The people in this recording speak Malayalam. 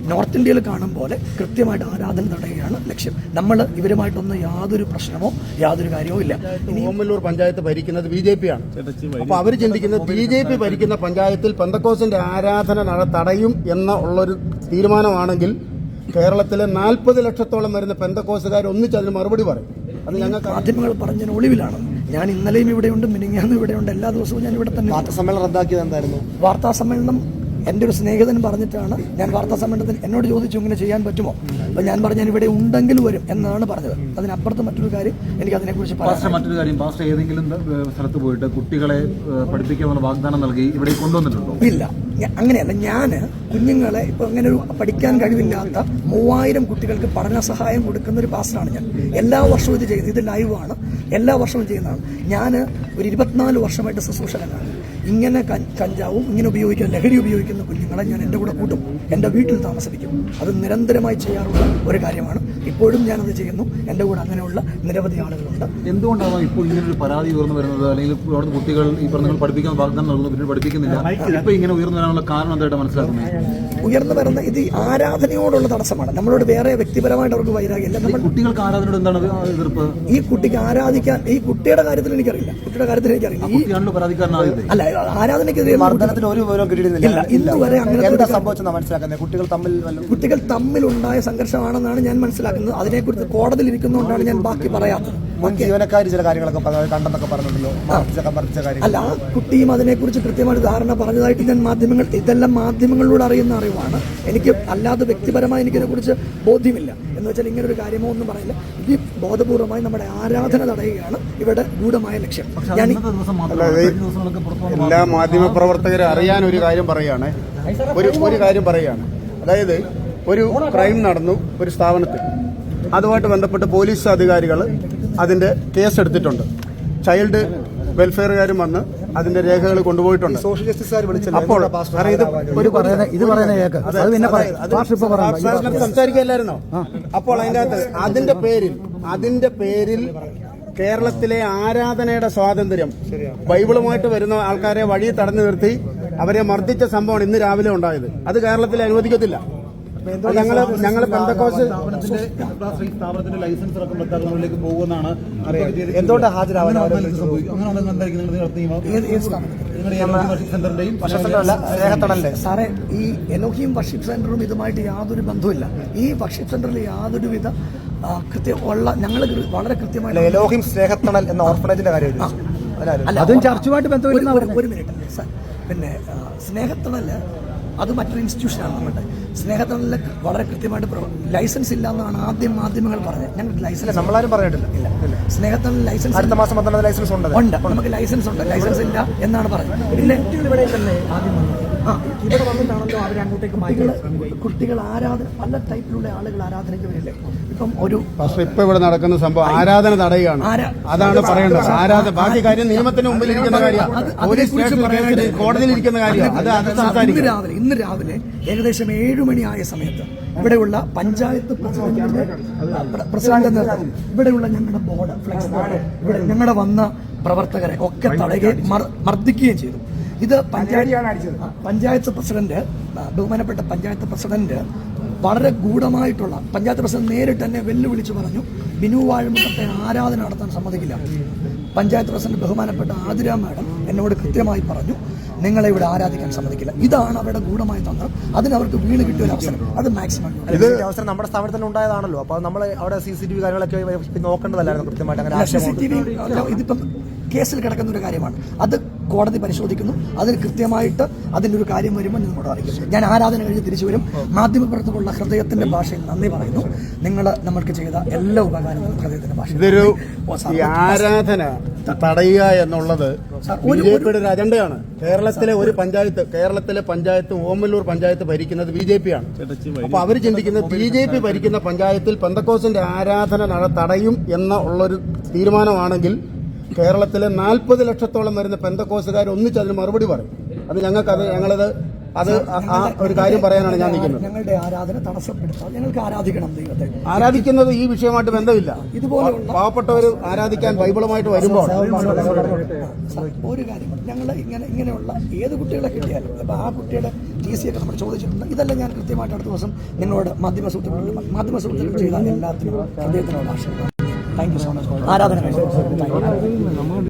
നോർത്ത് ഇന്ത്യയിൽ കാണും പോലെ കൃത്യമായിട്ട് ആരാധന തടയുകയാണ് ലക്ഷ്യം. നമ്മൾ ഇവരുമായിട്ടൊന്നും യാതൊരു പ്രശ്നമോ യാതൊരു കാര്യമോ ഇല്ല. ഓമല്ലൂർ പഞ്ചായത്ത് ഭരിക്കുന്നത് BJP ആണ്. അപ്പോൾ അവർ ചിന്തിക്കുന്നത് BJP ഭരിക്കുന്ന പഞ്ചായത്തിൽ പെന്തക്കോസ്തിന്റെ ആരാധന തടയും എന്ന ഉള്ളൊരു തീരുമാനമാണെങ്കിൽ കേരളത്തിലെ 40 ലക്ഷത്തോളം വരുന്ന പെന്തക്കോസ്തുകാർ ഒന്നിച്ച് അതിന് മറുപടി പറയും. അത് ഞങ്ങൾക്ക് മാധ്യമങ്ങൾ പറഞ്ഞതിന് ഒളിവിലാണ്. ഞാൻ ഇന്നലെയും ഇവിടെയുണ്ട്, മിനിങ്ങാന്നും ഇവിടെയുണ്ട്, എല്ലാ ദിവസവും ഞാൻ ഇവിടെ തന്നെ. വാർത്താ സമ്മേളനം റദ്ദാക്കിയത് എന്തായിരുന്നു? വാർത്താ സമ്മേളനം എൻ്റെ ഒരു സ്നേഹിതൻ പറഞ്ഞിട്ടാണ് ഞാൻ വാർത്താ സമ്മേളനത്തിൽ എന്നോട് ചോദിച്ചു ഇങ്ങനെ ചെയ്യാൻ പറ്റുമോ. അപ്പോൾ ഞാൻ പറഞ്ഞു ഞാൻ ഇവിടെ ഉണ്ടെങ്കിൽ വരും എന്നാണ് പറഞ്ഞത്. അതിനപ്പുറത്ത് മറ്റൊരു കാര്യം എനിക്ക് അതിനെക്കുറിച്ച് പറയാം. മറ്റൊരു കാര്യം, പാസ്റ്റർ ഏതെങ്കിലും സ്ഥലത്ത് പോയിട്ട് കുട്ടികളെ പഠിപ്പിക്കാനുള്ള വാഗ്ദാനം നൽകി ഇവിടെ കൊണ്ടുവന്നിട്ടുണ്ടോ? ഇല്ല, അങ്ങനെയല്ല. ഞാൻ കുഞ്ഞുങ്ങളെ ഇപ്പോൾ അങ്ങനെ ഒരു പഠിക്കാൻ കഴിവില്ലാത്ത 3000 കുട്ടികൾക്ക് പഠന സഹായം കൊടുക്കുന്ന ഒരു പാസ്റ്ററാണ് ഞാൻ. എല്ലാ വർഷവും ഇത് ചെയ്യുന്നത്. ഇത് ലൈവാണ്, എല്ലാ വർഷവും ചെയ്യുന്നതാണ്. ഞാൻ ഒരു 24 വർഷമായിട്ട് ശുശ്രൂഷകനാണ്. ഇങ്ങനെ കഞ്ചാവും ഇങ്ങനെ ലഹരി ഉപയോഗിക്കുന്ന കുഞ്ഞുങ്ങളെ ഞാൻ എൻ്റെ കൂടെ കൂട്ടും, എൻ്റെ വീട്ടിൽ താമസിപ്പിക്കും. അത് നിരന്തരമായി ചെയ്യാറുള്ള ഒരു കാര്യമാണ്. ഇപ്പോഴും ഞാനത് ചെയ്യുന്നു. എൻ്റെ കൂടെ അങ്ങനെയുള്ള നിരവധി ആളുകളുണ്ട്. എന്തുകൊണ്ടാണ് ഇപ്പോൾ ഇങ്ങനൊരു പരാതി ഉയർന്നു വരുന്നത്? അല്ലെങ്കിൽ അവിടുന്ന് കുട്ടികൾ ഈ പറഞ്ഞ പഠിപ്പിക്കാൻ വാഗ്ദാനം നൽകുന്നു, പിന്നെ പഠിപ്പിക്കുന്നില്ല. ഇപ്പോൾ ഇങ്ങനെ ഉയർന്നു വരാനുള്ള കാരണം എന്തായിട്ട് മനസ്സിലാക്കുന്നത്? ഉയർന്നു വരുന്ന ഇത് ആരാധനയോടുള്ള തടസ്സമാണ്. നമ്മളോട് വേറെ വ്യക്തിപരമായിട്ട് അവർക്ക് വൈരാഗ്യമില്ല. നമ്മൾ കുട്ടികൾക്ക് ആരാധനയോട് എന്താണ് എതിർപ്പ്? ഈ കുട്ടിക്ക് ആരാധിക്കാൻ, ഈ കുട്ടിയുടെ കാര്യത്തിൽ എനിക്കറിയില്ല, കുട്ടിയുടെ കാര്യത്തിൽ എനിക്കറിയില്ല. അല്ല, ആരാധനയ്ക്കെതിരെ ഇതുവരെ അങ്ങനെ കുട്ടികൾ തമ്മിലുണ്ടായ സംഘർഷമാണെന്നാണ് ഞാൻ മനസ്സിലാക്കുന്നത്. അതിനെക്കുറിച്ച് കോടതിയിൽ ഇരിക്കുന്നതുകൊണ്ടാണ് ഞാൻ ബാക്കി പറയാത്തത്. ജീവനക്കാർ ചില കാര്യങ്ങളൊക്കെ കണ്ടെന്നൊക്കെ പറഞ്ഞിട്ടുണ്ടല്ലോ. അല്ല, ആ കുട്ടിയും അതിനെക്കുറിച്ച് കൃത്യമായിട്ട് ധാരണ പറഞ്ഞതായിട്ട് ഞാൻ ഇതെല്ലാം മാധ്യമങ്ങളിലൂടെ അറിയുന്ന അറിവാണ്. എനിക്ക് അല്ലാതെ വ്യക്തിപരമായി എനിക്കിതിനെക്കുറിച്ച് ബോധ്യമില്ല. എന്ന് വെച്ചാൽ ഇങ്ങനൊരു കാര്യമോ ഒന്നും പറയില്ല. ഇത് ബോധപൂർവമായി നമ്മുടെ ആരാധന തടയുകയാണ് ഇവിടെ ഗൂഢമായ ലക്ഷ്യം. ഞാൻ എല്ലാ മാധ്യമപ്രവർത്തകരെ അറിയാൻ ഒരു കാര്യം പറയുകയാണ്. ഒരു കാര്യം പറയുകയാണ്. അതായത് ഒരു ക്രൈം നടന്നു ഒരു സ്ഥാപനത്തിൽ, അതുമായിട്ട് ബന്ധപ്പെട്ട് പോലീസ് അധികാരികൾ അതിന്റെ കേസ് എടുത്തിട്ടുണ്ട്. ചൈൽഡ് വെൽഫെയർകാരും വന്ന് അതിന്റെ രേഖകൾ കൊണ്ടുപോയിട്ടുണ്ട്. സോഷ്യൽ ജസ്റ്റിസുകാർ അപ്പോൾ സംസാരിക്കല്ലായിരുന്നോ? അപ്പോൾ അതിന്റെ പേരിൽ കേരളത്തിലെ ആരാധനയുടെ സ്വാതന്ത്ര്യം, ബൈബിളുമായിട്ട് വരുന്ന ആൾക്കാരെ വഴി തടഞ്ഞു നിർത്തി അവരെ മർദ്ദിച്ച സംഭവമാണ് ഇന്ന് രാവിലെ ഉണ്ടായത്. അത് കേരളത്തിൽ അനുവദിക്കത്തില്ല. ഞങ്ങൾ പെന്തക്കോസ്ത് സ്ഥാപനത്തിന്റെ ലൈസൻസ് അടക്കം റദ്ദാക്കുന്നതിലേക്ക് പോകുമെന്നാണ്. എന്തുകൊണ്ടാണ് ഹാജരാവാൻ? സാറേ, ഈ എലോഹിം വർഷിപ്പ് സെന്ററും ഇതുമായിട്ട് യാതൊരു ബന്ധവുമില്ല. ഈ വർഷിപ്പ് സെന്ററിൽ യാതൊരുവിധ ഞങ്ങൾ വളരെ കൃത്യമായി എലോഹിം സ്നേഹത്തണൽ എന്ന ഓർഫനേജിന്റെ കാര്യം അതും ചർച്ചുമായിട്ട് ബന്ധമില്ല. ഒരു മിനിറ്റ്. പിന്നെ സ്നേഹത്തണല് അത് മറ്റൊരു ഇൻസ്റ്റിറ്റ്യൂഷനാണ്. നമ്മുടെ സ്നേഹത്തണലിൽ വളരെ കൃത്യമായിട്ട് ലൈസൻസ് ഇല്ല എന്നാണ് ആദ്യം മാധ്യമങ്ങൾ പറഞ്ഞത്. ഞങ്ങൾക്ക് ലൈസൻസ് നമ്മളാരും പറഞ്ഞിട്ടില്ല. ഇല്ല, സ്നേഹത്തണൽ ലൈസൻസ് അടുത്ത മാസം ലൈസൻസ് ഉണ്ട്. നമുക്ക് ലൈസൻസ് ഉണ്ട്, ലൈസൻസ് ഇല്ല എന്നാണ് പറഞ്ഞത്. പിന്നെ ഇവിടെ വന്നിട്ടാണല്ലോ അവർ അങ്ങോട്ടേക്ക് കുട്ടികൾ ആരാധന, പല ടൈപ്പിലുള്ള ആളുകൾ ആരാധനയ്ക്ക് വരില്ലേ. ഇപ്പം ഇപ്പൊ ഇവിടെ നടക്കുന്ന സംഭവം ആരാധന തടയുകയാണ്. അതാണ് പറയേണ്ടത്. ആരാധന, ബാക്കി കാര്യം നിയമത്തിന് മുമ്പിൽ ഇരിക്കുന്ന കാര്യമാണ്, കോടതിയിൽ ഇരിക്കുന്ന കാര്യമാണ്. ഇന്ന് രാവിലെ ഏകദേശം 7 മണിയായ സമയത്ത് ഇവിടെയുള്ള പഞ്ചായത്ത് പ്രസിഡന്റ്, ഇവിടെയുള്ള ഞങ്ങളുടെ ബോർഡ്, ഫ്ലെക്സ് ബോർഡ്, ഇവിടെ ഞങ്ങളുടെ വന്ന പ്രവർത്തകരെ ഒക്കെ തടയുകയും മർദ്ദിക്കുകയും ചെയ്തു. ഇത് പഞ്ചായത്ത് പ്രസിഡന്റ്, ബഹുമാനപ്പെട്ട പഞ്ചായത്ത് പ്രസിഡന്റ് വളരെ ഗൂഢമായിട്ടുള്ള, പഞ്ചായത്ത് പ്രസിഡന്റ് നേരിട്ട് തന്നെ വെല്ലുവിളിച്ച് പറഞ്ഞു ബിനു വാഴമുഖത്തെ ആരാധന നടത്താൻ സമ്മതിക്കില്ല. പഞ്ചായത്ത് പ്രസിഡന്റ് ബഹുമാനപ്പെട്ട ആതിര മാഡം എന്നോട് കൃത്യമായി പറഞ്ഞു നിങ്ങളെ ഇവിടെ ആരാധിക്കാൻ സമ്മതിക്കില്ല. ഇതാണ് അവരുടെ ഗൂഢമായ തന്ത്രം. അതിനവർക്ക് വീണ് കിട്ടിയ ഒരു അവസരം, അത് മാക്സിമം. ഇത് അവസരം നമ്മുടെ സ്ഥാപനത്തിൽ ഉണ്ടായതാണല്ലോ. അപ്പോൾ നമ്മൾ അവിടെ CCTV കാര്യങ്ങളൊക്കെ നോക്കേണ്ടതല്ലായിരുന്നു കൃത്യമായിട്ട്? CCTV ഇതിപ്പം കേസിൽ കിടക്കുന്ന ഒരു കാര്യമാണ്. അത് കോടതി പരിശോധിക്കുന്നു. അതിന് കൃത്യമായിട്ട് അതിൻ്റെ ഒരു കാര്യം വരുമ്പോൾ നിങ്ങളോട് അറിയിക്കും. ഞാൻ ആരാധന കഴിഞ്ഞ് തിരിച്ചു വരും. മാധ്യമപ്രവർത്തകരുള്ള ഹൃദയത്തിന്റെ ഭാഷയിൽ നന്ദി പറയുന്നു. നിങ്ങൾ നമ്മൾക്ക് ചെയ്ത എല്ലാ ഉപകാരങ്ങളും ഹൃദയത്തിന്റെ ഭാഷ. ഇതൊരു ആരാധന തടയുക എന്നുള്ളത് BJPയുടെ ഒരു അജണ്ടയാണ്. കേരളത്തിലെ പഞ്ചായത്ത് ഓമല്ലൂർ പഞ്ചായത്ത് ഭരിക്കുന്നത് BJP ആണ്. അപ്പൊ അവർ ചിന്തിക്കുന്നത് BJP ഭരിക്കുന്ന പഞ്ചായത്തിൽ പെന്തക്കോസ്തിന്റെ ആരാധന തടയും എന്ന ഉള്ളൊരു തീരുമാനമാണെങ്കിൽ കേരളത്തിലെ 40 ലക്ഷത്തോളം വരുന്ന പെന്തക്കോസ്തുകാർ ഒന്നിച്ച് അതിന് മറുപടി പറയും. അത് ഞങ്ങളത് അത് ആ ഒരു കാര്യം പറയാനാണ് ഞാൻ നിൽക്കുന്നത്. ഞങ്ങളുടെ ആരാധന തടസ്സപ്പെടുത്താം. ഞങ്ങൾക്ക് ആരാധിക്കണം ദൈവത്തെ. ആരാധിക്കുന്നത് ഈ വിഷയമായിട്ട് ബന്ധമില്ല. ഇതുപോലെയുള്ള പാവപ്പെട്ടവർ ആരാധിക്കാൻ ബൈബിളുമായിട്ട് വരുമ്പോൾ ഒരു കാര്യം, ഞങ്ങൾ ഇങ്ങനെയുള്ള ഏത് കുട്ടികളെ കിട്ടിയാലും അപ്പോൾ ആ കുട്ടിയുടെ TC ഒക്കെ നമ്മൾ ചോദിച്ചിട്ടുണ്ട്. ഇതെല്ലാം ഞാൻ കൃത്യമായിട്ട് അടുത്ത ദിവസം നിങ്ങളോട് മാധ്യമ സുഹൃത്തുക്കൾ ചെയ്ത എല്ലാത്തിനും അദ്ദേഹത്തിനോട് ആശയം. Thank you so much. ആരാധന കഴിച്ചു.